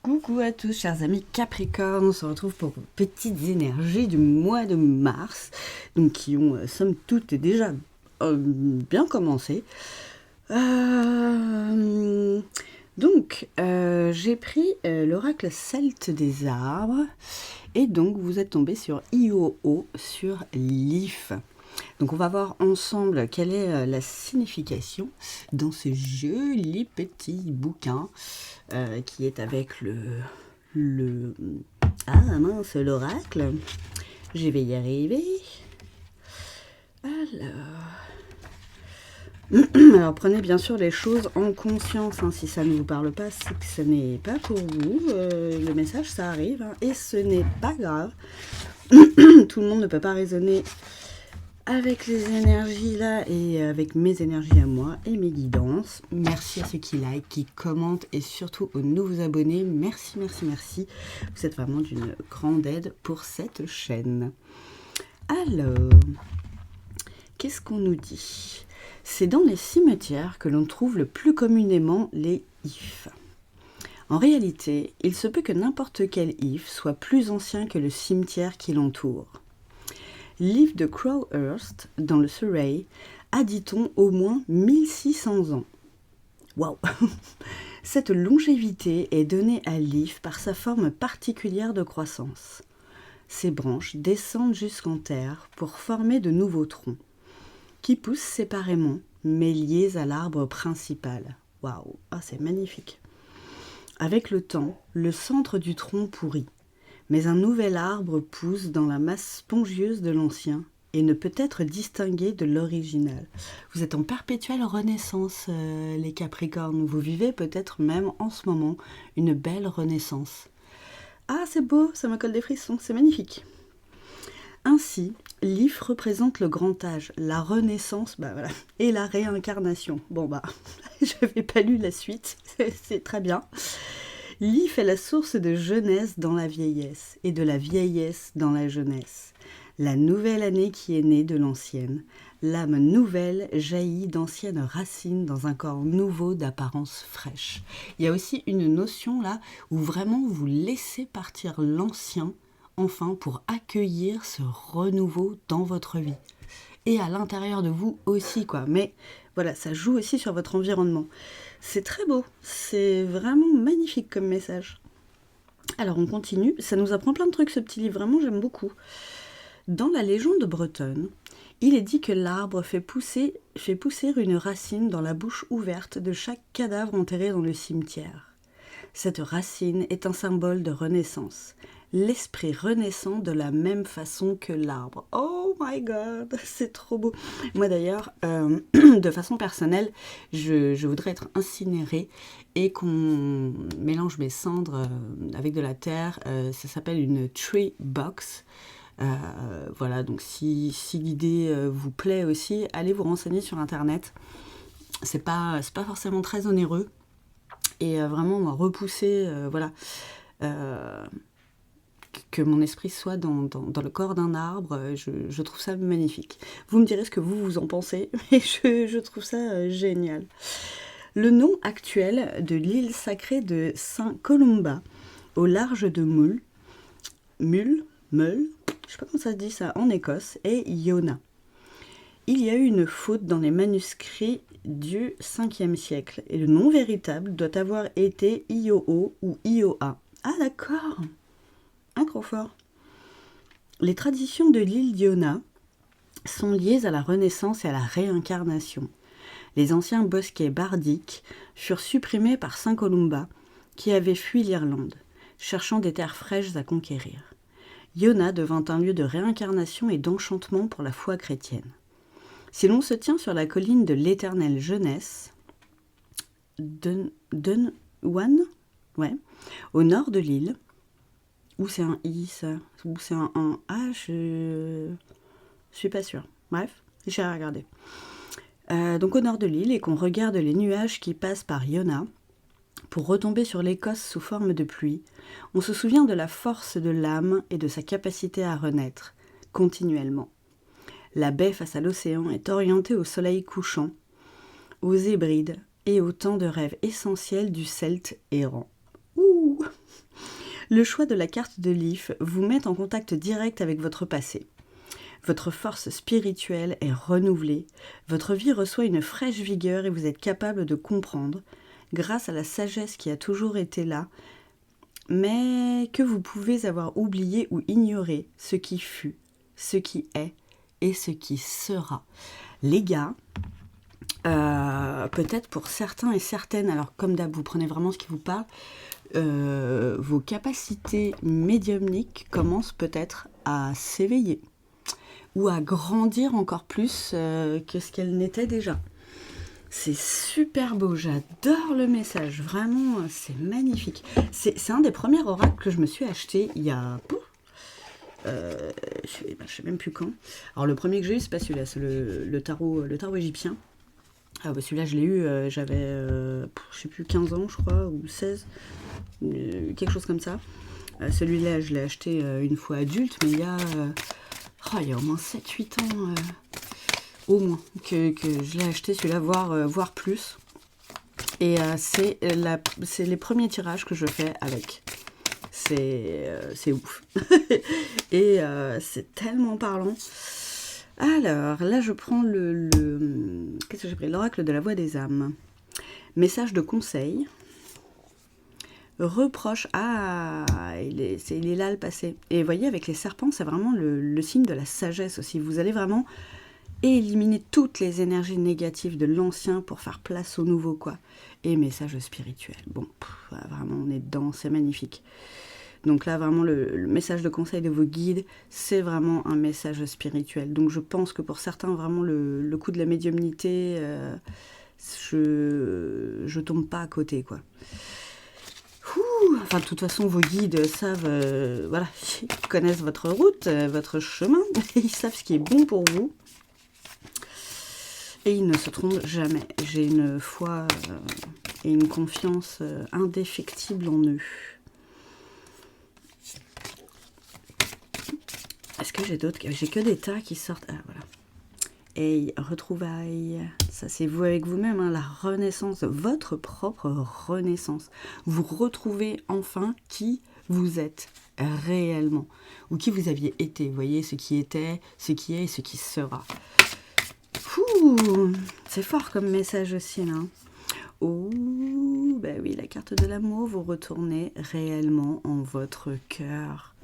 Coucou à tous, chers amis Capricorne, on se retrouve pour vos petites énergies du mois de mars, donc qui ont, somme toute, déjà bien commencé. J'ai pris l'oracle celte des arbres, et donc vous êtes tombé sur IOO, sur l'IF. Donc on va voir ensemble quelle est la signification dans ce joli petit bouquin qui est avec l'oracle. Je vais y arriver. Alors prenez bien sûr les choses en conscience, hein. Si ça ne vous parle pas, c'est que ce n'est pas pour vous. Le message, ça arrive, hein, et ce n'est pas grave. Tout le monde ne peut pas raisonner avec les énergies là et avec mes énergies à moi et mes guidances. Merci à ceux qui like, qui commentent et surtout aux nouveaux abonnés. Merci, merci, merci. Vous êtes vraiment d'une grande aide pour cette chaîne. Alors, qu'est-ce qu'on nous dit ? C'est dans les cimetières que l'on trouve le plus communément les ifs. En réalité, il se peut que n'importe quel if soit plus ancien que le cimetière qui l'entoure. L'if de Crowhurst, dans le Surrey, a, dit-on, au moins 1600 ans. Waouh! Cette longévité est donnée à l'if par sa forme particulière de croissance. Ses branches descendent jusqu'en terre pour former de nouveaux troncs, qui poussent séparément, mais liés à l'arbre principal. Waouh! Ah, c'est magnifique! Avec le temps, le centre du tronc pourrit. Mais un nouvel arbre pousse dans la masse spongieuse de l'ancien et ne peut être distingué de l'original. Vous êtes en perpétuelle renaissance, les Capricornes. Vous vivez peut-être même en ce moment une belle renaissance. Ah, c'est beau, ça me colle des frissons, c'est magnifique. Ainsi, l'if représente le grand âge, la renaissance, et la réincarnation. Je n'avais pas lu la suite, c'est très bien. L'if est la source de jeunesse dans la vieillesse et de la vieillesse dans la jeunesse. La nouvelle année qui est née de l'ancienne. L'âme nouvelle jaillit d'anciennes racines dans un corps nouveau d'apparence fraîche. Il y a aussi une notion là où vraiment vous laissez partir l'ancien, enfin pour accueillir ce renouveau dans votre vie. Et à l'intérieur de vous aussi, quoi. Mais voilà, ça joue aussi sur votre environnement. C'est très beau, c'est vraiment magnifique comme message. Alors on continue, ça nous apprend plein de trucs ce petit livre, vraiment j'aime beaucoup. Dans la légende bretonne, il est dit que l'arbre fait pousser une racine dans la bouche ouverte de chaque cadavre enterré dans le cimetière. Cette racine est un symbole de renaissance. L'esprit renaissant de la même façon que l'arbre. Oh my god, c'est trop beau. Moi d'ailleurs, de façon personnelle, je voudrais être incinérée et qu'on mélange mes cendres avec de la terre. Ça s'appelle une tree box. Voilà, donc si l'idée vous plaît aussi, allez vous renseigner sur internet. C'est pas forcément très onéreux. Et vraiment repousser, que mon esprit soit dans le corps d'un arbre, je trouve ça magnifique. Vous me direz ce que vous en pensez, mais je trouve ça génial. Le nom actuel de l'île sacrée de Saint-Columba, au large de Mull, je sais pas comment ça se dit ça, en Écosse, est Iona. Il y a eu une faute dans les manuscrits du 5e siècle, et le nom véritable doit avoir été Ioo ou Ioa. Ah d'accord, un gros fort. Les traditions de l'île d'Iona sont liées à la Renaissance et à la réincarnation. Les anciens bosquets bardiques furent supprimés par Saint Columba, qui avait fui l'Irlande, cherchant des terres fraîches à conquérir. Iona devint un lieu de réincarnation et d'enchantement pour la foi chrétienne. Si l'on se tient sur la colline de l'éternelle jeunesse, Dunwan, au nord de l'île, où c'est un I, ça, ou c'est un A, je suis pas sûre. Bref, j'ai à regarder. Donc au nord de l'île, et qu'on regarde les nuages qui passent par Iona, pour retomber sur l'Écosse sous forme de pluie, on se souvient de la force de l'âme et de sa capacité à renaître, continuellement. La baie face à l'océan est orientée au soleil couchant, aux Hébrides et au temps de rêve essentiel du Celte errant. Ouh, Le choix de la carte de Leaf vous met en contact direct avec votre passé. Votre force spirituelle est renouvelée, votre vie reçoit une fraîche vigueur et vous êtes capable de comprendre, grâce à la sagesse qui a toujours été là, mais que vous pouvez avoir oublié ou ignoré ce qui fut, ce qui est et ce qui sera. Les gars, peut-être pour certains et certaines, alors comme d'hab, vous prenez vraiment ce qui vous parle, vos capacités médiumniques commencent peut-être à s'éveiller ou à grandir encore plus que ce qu'elles n'étaient déjà. C'est super beau, j'adore le message, vraiment, c'est magnifique. C'est un des premiers oracles que je me suis acheté il y a... je sais même plus quand. Alors le premier que j'ai eu, c'est pas celui-là, c'est le tarot égyptien. Ah bah celui-là je l'ai eu, j'avais, je sais plus, 15 ans je crois, ou 16, quelque chose comme ça. Celui-là je l'ai acheté une fois adulte, mais il y a au moins 7-8 ans, au moins, que je l'ai acheté celui-là, voire plus. Et c'est les premiers tirages que je fais avec. C'est ouf. Et c'est tellement parlant. Alors, là, je prends qu'est-ce que j'ai pris? L'oracle de la voix des âmes. Message de conseil. Reproche. Ah, il est là le passé. Et vous voyez, avec les serpents, c'est vraiment le signe de la sagesse aussi. Vous allez vraiment éliminer toutes les énergies négatives de l'ancien pour faire place au nouveau, quoi. Et message spirituel. Bon, vraiment, on est dedans, c'est magnifique. Donc là, vraiment, le message de conseil de vos guides, c'est vraiment un message spirituel. Donc je pense que pour certains, vraiment, le coup de la médiumnité, je tombe pas à côté, quoi. Enfin, de toute façon, vos guides savent, voilà, ils connaissent votre route, votre chemin, ils savent ce qui est bon pour vous. Et ils ne se trompent jamais. J'ai une foi et une confiance indéfectible en eux. Est-ce que j'ai d'autres? J'ai que des tas qui sortent. Ah, voilà. Et retrouvailles. Ça, c'est vous avec vous-même, hein, la renaissance, votre propre renaissance. Vous retrouvez enfin qui vous êtes réellement. Ou qui vous aviez été. Vous voyez, ce qui était, ce qui est et ce qui sera. C'est fort comme message aussi, là. Oh, ben oui, la carte de l'amour, vous retournez réellement en votre cœur.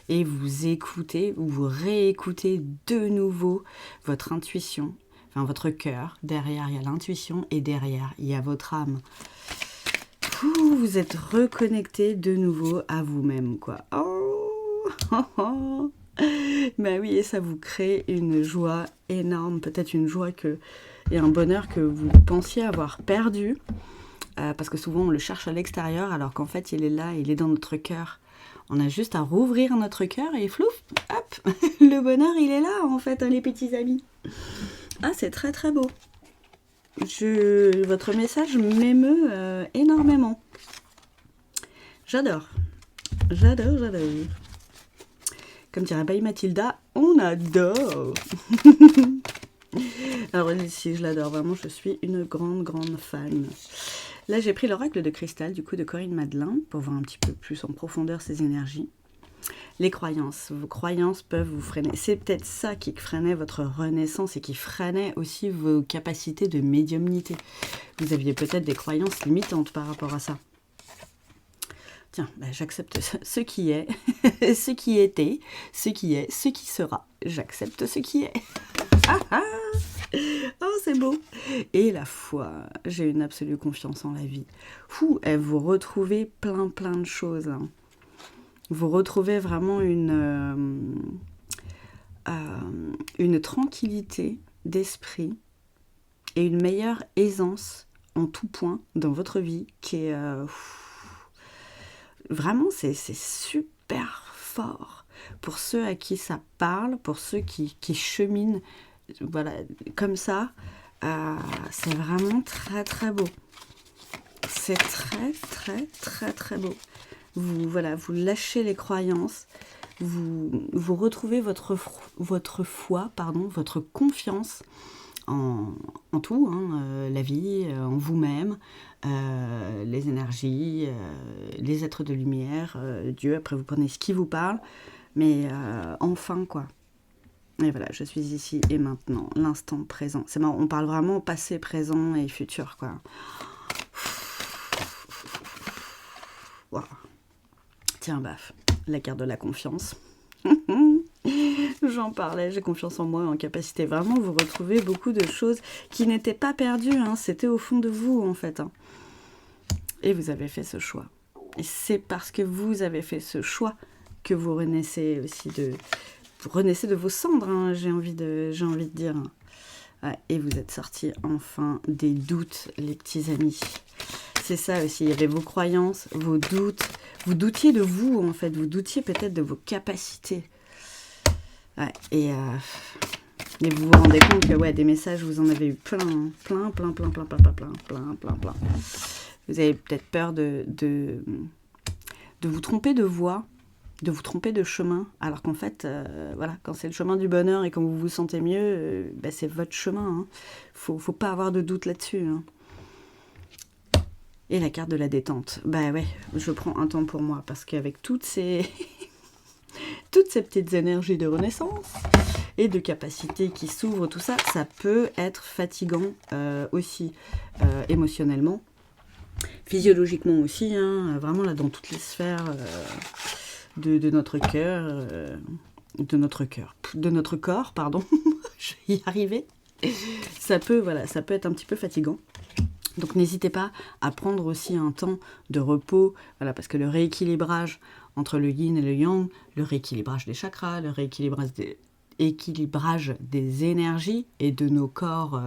Et vous écoutez, ou vous réécoutez de nouveau votre intuition, enfin votre cœur. Derrière, il y a l'intuition et derrière, il y a votre âme. Vous êtes reconnecté de nouveau à vous-même, quoi. Ben oui, et ça vous crée une joie énorme, peut-être une joie et un bonheur que vous pensiez avoir perdu, parce que souvent on le cherche à l'extérieur, alors qu'en fait il est là, il est dans notre cœur. On a juste à rouvrir notre cœur et flouf, hop, le bonheur il est là en fait, hein, les petits amis. Ah, c'est très très beau. Votre message m'émeut énormément. J'adore. Comme dirait Baye Mathilda, on adore. Alors ici, je l'adore, vraiment, je suis une grande fan. Là, j'ai pris l'oracle de cristal, du coup, de Corinne Madelin, pour voir un petit peu plus en profondeur ses énergies. Les croyances. Vos croyances peuvent vous freiner. C'est peut-être ça qui freinait votre renaissance et qui freinait aussi vos capacités de médiumnité. Vous aviez peut-être des croyances limitantes par rapport à ça. Tiens, j'accepte ce qui est, ce qui était, ce qui est, ce qui sera. J'accepte ce qui est. Oh, c'est beau. Et la foi, j'ai une absolue confiance en la vie. Vous retrouvez plein de choses. Hein. Vous retrouvez vraiment une tranquillité d'esprit et une meilleure aisance en tout point dans votre vie qui est... Vraiment, c'est super fort pour ceux à qui ça parle, pour ceux qui cheminent, voilà, comme ça. C'est vraiment très beau. C'est très beau. Vous lâchez les croyances, vous retrouvez votre foi, votre confiance en tout, hein, la vie, en vous-même, les énergies, les êtres de lumière, Dieu, après vous prenez ce qui vous parle, mais enfin quoi. Et voilà, je suis ici et maintenant, l'instant présent. C'est marrant, on parle vraiment passé, présent et futur quoi. Wow. Tiens, baf, la carte de la confiance. J'en parlais, j'ai confiance en moi, en capacité. Vraiment, vous retrouvez beaucoup de choses qui n'étaient pas perdues, hein, c'était au fond de vous, en fait. Hein. Et vous avez fait ce choix. Et c'est parce que vous avez fait ce choix que vous renaissez aussi vous renaissez de vos cendres, hein, j'ai envie de dire. Ouais, et vous êtes sortis enfin des doutes, les petits amis. C'est ça aussi, il y avait vos croyances, vos doutes. Vous doutiez de vous, en fait. Vous doutiez peut-être de vos capacités. Ouais, et vous vous rendez compte que ouais, des messages, vous en avez eu plein. Vous avez peut-être peur de vous tromper de voie, de vous tromper de chemin, alors qu'en fait, voilà, quand c'est le chemin du bonheur et quand vous vous sentez mieux, c'est votre chemin. Hein. Faut pas avoir de doute là-dessus. Hein. Et la carte de la détente. Bah ouais, je prends un temps pour moi, parce qu'avec toutes ces petites énergies de renaissance et de capacité qui s'ouvrent, tout ça, ça peut être fatigant aussi émotionnellement, physiologiquement aussi, hein, vraiment là dans toutes les sphères de notre cœur, de notre corps, pardon, je vais y arriver. Ça peut être un petit peu fatigant. Donc n'hésitez pas à prendre aussi un temps de repos, voilà, parce que le rééquilibrage entre le yin et le yang, le rééquilibrage des chakras, le rééquilibrage des énergies et de nos corps,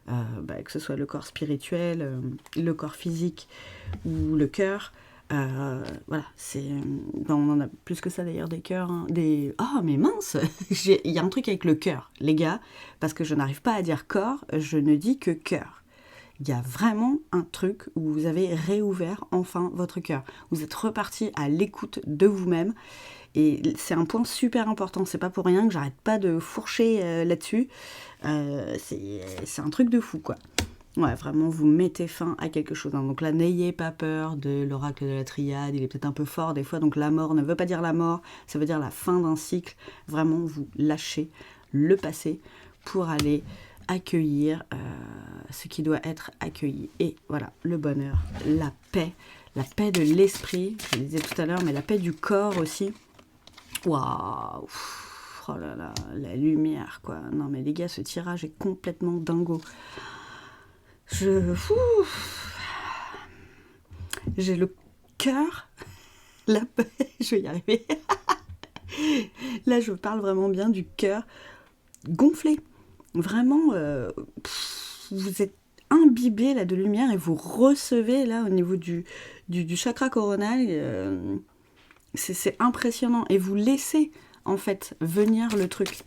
que ce soit le corps spirituel, le corps physique ou le cœur, voilà, on en a plus que ça d'ailleurs, des cœurs, hein, oh mais mince, il y a un truc avec le cœur, les gars, parce que je n'arrive pas à dire corps, je ne dis que cœur. Il y a vraiment un truc où vous avez réouvert enfin votre cœur. Vous êtes reparti à l'écoute de vous-même. Et c'est un point super important. C'est pas pour rien que j'arrête pas de fourcher là-dessus. C'est un truc de fou, quoi. Ouais, vraiment, vous mettez fin à quelque chose. Hein. Donc là, n'ayez pas peur de l'oracle de la triade. Il est peut-être un peu fort des fois. Donc la mort ne veut pas dire la mort. Ça veut dire la fin d'un cycle. Vraiment, vous lâchez le passé pour aller accueillir ce qui doit être accueilli. Et voilà, le bonheur, la paix de l'esprit, je le disais tout à l'heure, mais la paix du corps aussi. Waouh, oh là là, la lumière, quoi. Non mais les gars, ce tirage est complètement dingo. J'ai le cœur, la paix, je vais y arriver. Là, je parle vraiment bien du cœur gonflé. Vraiment, vous êtes imbibé là de lumière et vous recevez là au niveau du chakra coronal, c'est impressionnant. Et vous laissez en fait venir le truc.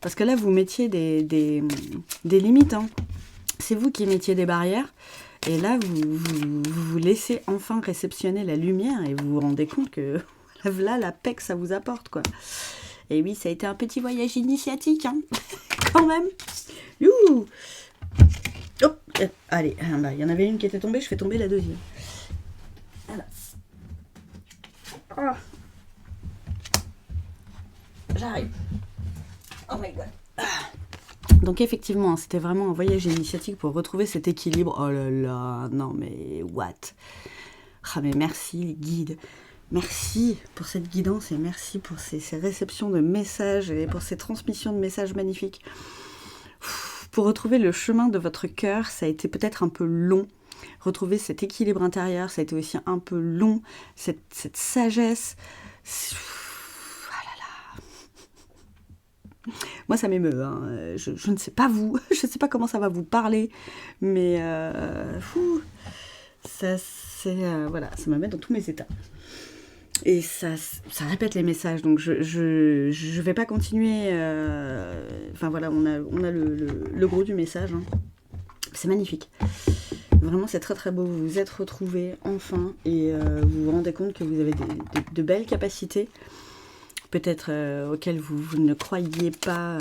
Parce que là, vous mettiez des limites. Hein. C'est vous qui mettiez des barrières. Et là, vous laissez enfin réceptionner la lumière et vous vous rendez compte que là, la paix que ça vous apporte, quoi. Et oui, ça a été un petit voyage initiatique, hein, quand même. Youhou. Hop, allez, il y en avait une qui était tombée, je fais tomber la deuxième. Voilà. Oh. J'arrive. Oh my god. Donc effectivement, c'était vraiment un voyage initiatique pour retrouver cet équilibre. Oh là là, non mais what. Ah mais merci les guides. Merci pour cette guidance et merci pour ces réceptions de messages et pour ces transmissions de messages magnifiques. Pour retrouver le chemin de votre cœur, ça a été peut-être un peu long. Retrouver cet équilibre intérieur, ça a été aussi un peu long. Cette sagesse. Ah là là. Moi, ça m'émeut. Hein. Je ne sais pas vous. Je ne sais pas comment ça va vous parler. Mais ça, voilà, ça me met dans tous mes états. Et ça répète les messages, donc je vais pas continuer. Enfin voilà, on a le gros du message. Hein. C'est magnifique. Vraiment, c'est très très beau. Vous vous êtes retrouvés enfin et vous vous rendez compte que vous avez de belles capacités, peut-être auxquelles vous ne croyiez pas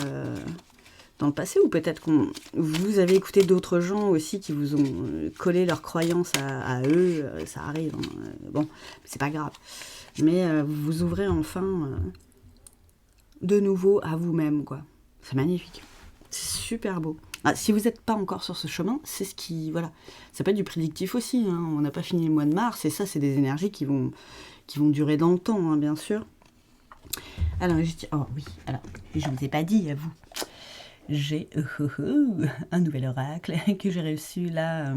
dans le passé, ou peut-être que vous avez écouté d'autres gens aussi qui vous ont collé leurs croyances à eux, ça arrive, hein. Bon, c'est pas grave. Mais vous vous ouvrez enfin de nouveau à vous-même, quoi. C'est magnifique. C'est super beau. Ah, si vous n'êtes pas encore sur ce chemin, c'est ce qui... Voilà. Ça peut être du prédictif aussi, hein. On n'a pas fini le mois de mars, et ça, c'est des énergies qui vont durer dans le temps, hein, bien sûr. Alors, oh oui, alors, je ne vous ai pas dit à vous. J'ai un nouvel oracle que j'ai reçu là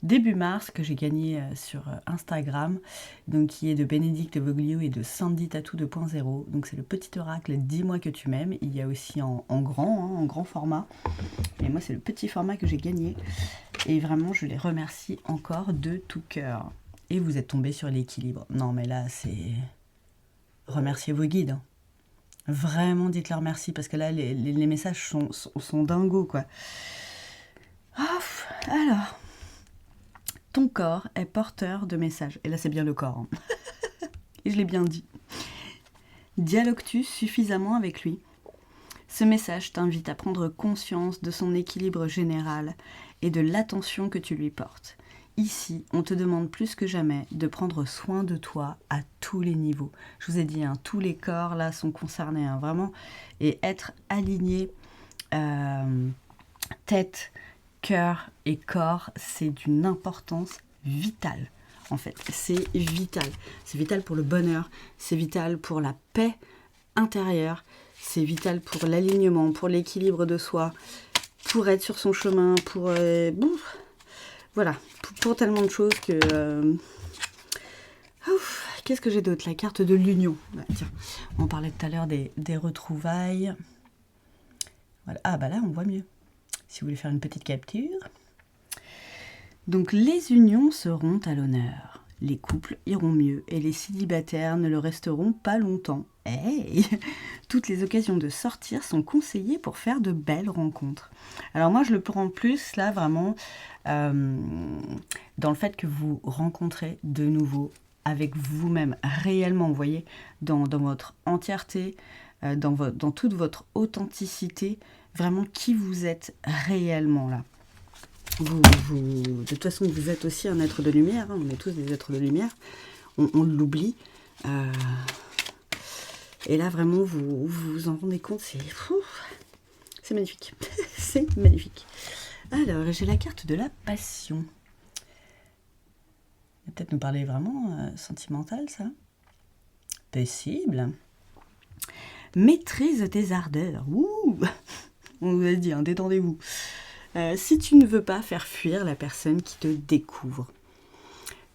début mars, que j'ai gagné sur Instagram, donc qui est de Bénédicte Voglio et de Sandy Tattoo 2.0. Donc c'est le petit oracle Dis-moi que tu m'aimes. Il y a aussi en grand format. Et moi c'est le petit format que j'ai gagné. Et vraiment je les remercie encore de tout cœur. Et vous êtes tombés sur l'équilibre. Non mais là c'est... Remerciez vos guides, hein. Vraiment, dites-leur merci, parce que là, les messages sont dingos, quoi. Alors, ton corps est porteur de messages. Et là, c'est bien le corps, hein. Et je l'ai bien dit. Dialogues-tu suffisamment avec lui? Ce message t'invite à prendre conscience de son équilibre général et de l'attention que tu lui portes. Ici, on te demande plus que jamais de prendre soin de toi à tous les niveaux. Je vous ai dit, hein, tous les corps là sont concernés, hein, vraiment. Et être aligné tête, cœur et corps, c'est d'une importance vitale. En fait, c'est vital. C'est vital pour le bonheur, c'est vital pour la paix intérieure, c'est vital pour l'alignement, pour l'équilibre de soi, pour être sur son chemin, pour... Voilà, pour tellement de choses que... Qu'est-ce que j'ai d'autre? La carte de l'union. Bah, tiens, on parlait tout à l'heure des retrouvailles. Voilà. Ah bah là, on voit mieux. Si vous voulez faire une petite capture. Donc les unions seront à l'honneur. Les couples iront mieux et les célibataires ne le resteront pas longtemps. Hey, toutes les occasions de sortir sont conseillées pour faire de belles rencontres. Alors moi, je le prends plus, là, vraiment, dans le fait que vous rencontrez de nouveau avec vous-même, réellement, vous voyez, dans votre entièreté, dans toute votre authenticité, vraiment qui vous êtes réellement, là. De toute façon, vous êtes aussi un être de lumière, hein, on est tous des êtres de lumière, on l'oublie. Et là, vraiment, vous vous en rendez compte, c'est magnifique. C'est magnifique. Alors, j'ai la carte de la passion. Il va peut-être nous parler vraiment sentimental, ça. Possible. Maîtrise tes ardeurs. Ouh, on vous a dit, hein, détendez-vous. Si tu ne veux pas faire fuir la personne qui te découvre,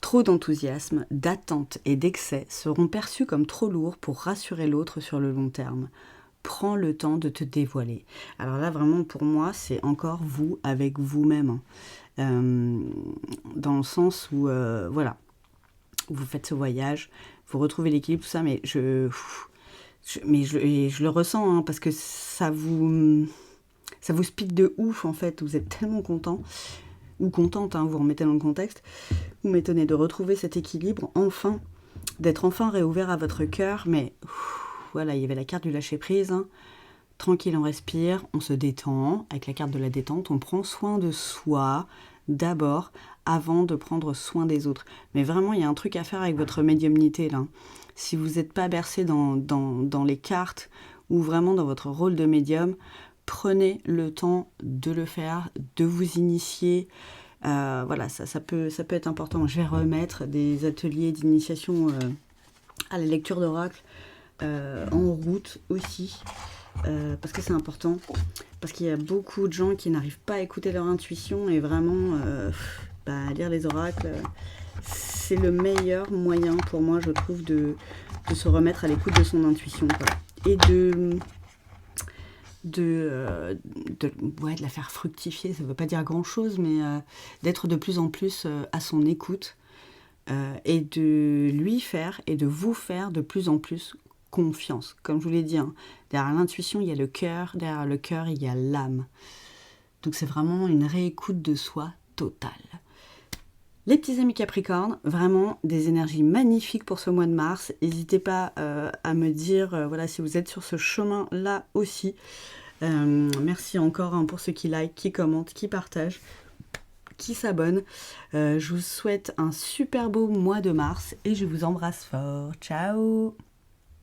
trop d'enthousiasme, d'attente et d'excès seront perçus comme trop lourds pour rassurer l'autre sur le long terme. Prends le temps de te dévoiler. Alors là, vraiment, pour moi, c'est encore vous avec vous-même. Dans le sens où, voilà, vous faites ce voyage, vous retrouvez l'équilibre, tout ça, mais je le ressens, hein, parce que ça vous speed de ouf, en fait. Vous êtes tellement content ou contente, hein, vous remettez dans le contexte. Vous m'étonnez de retrouver cet équilibre, enfin, d'être enfin réouvert à votre cœur, mais voilà, il y avait la carte du lâcher-prise, hein. Tranquille, on respire, on se détend, avec la carte de la détente, on prend soin de soi, d'abord, avant de prendre soin des autres. Mais vraiment, il y a un truc à faire avec votre médiumnité, là. Si vous n'êtes pas bercé dans les cartes, ou vraiment dans votre rôle de médium, prenez le temps de le faire, de vous initier. Voilà, ça peut être important. Je vais remettre des ateliers d'initiation à la lecture d'oracle en route aussi, parce que c'est important. Parce qu'il y a beaucoup de gens qui n'arrivent pas à écouter leur intuition, et vraiment, lire les oracles, c'est le meilleur moyen pour moi, je trouve, de se remettre à l'écoute de son intuition, quoi. Et de la faire fructifier, ça ne veut pas dire grand-chose, mais d'être de plus en plus à son écoute, et de lui faire et de vous faire de plus en plus confiance. Comme je vous l'ai dit, hein, derrière l'intuition, il y a le cœur, derrière le cœur, il y a l'âme. Donc c'est vraiment une réécoute de soi totale. Les petits amis Capricorne, vraiment des énergies magnifiques pour ce mois de mars. N'hésitez pas à me dire, voilà, si vous êtes sur ce chemin-là aussi. Merci encore hein, pour ceux qui like, qui commentent, qui partagent, qui s'abonnent. Je vous souhaite un super beau mois de mars et je vous embrasse fort. Ciao!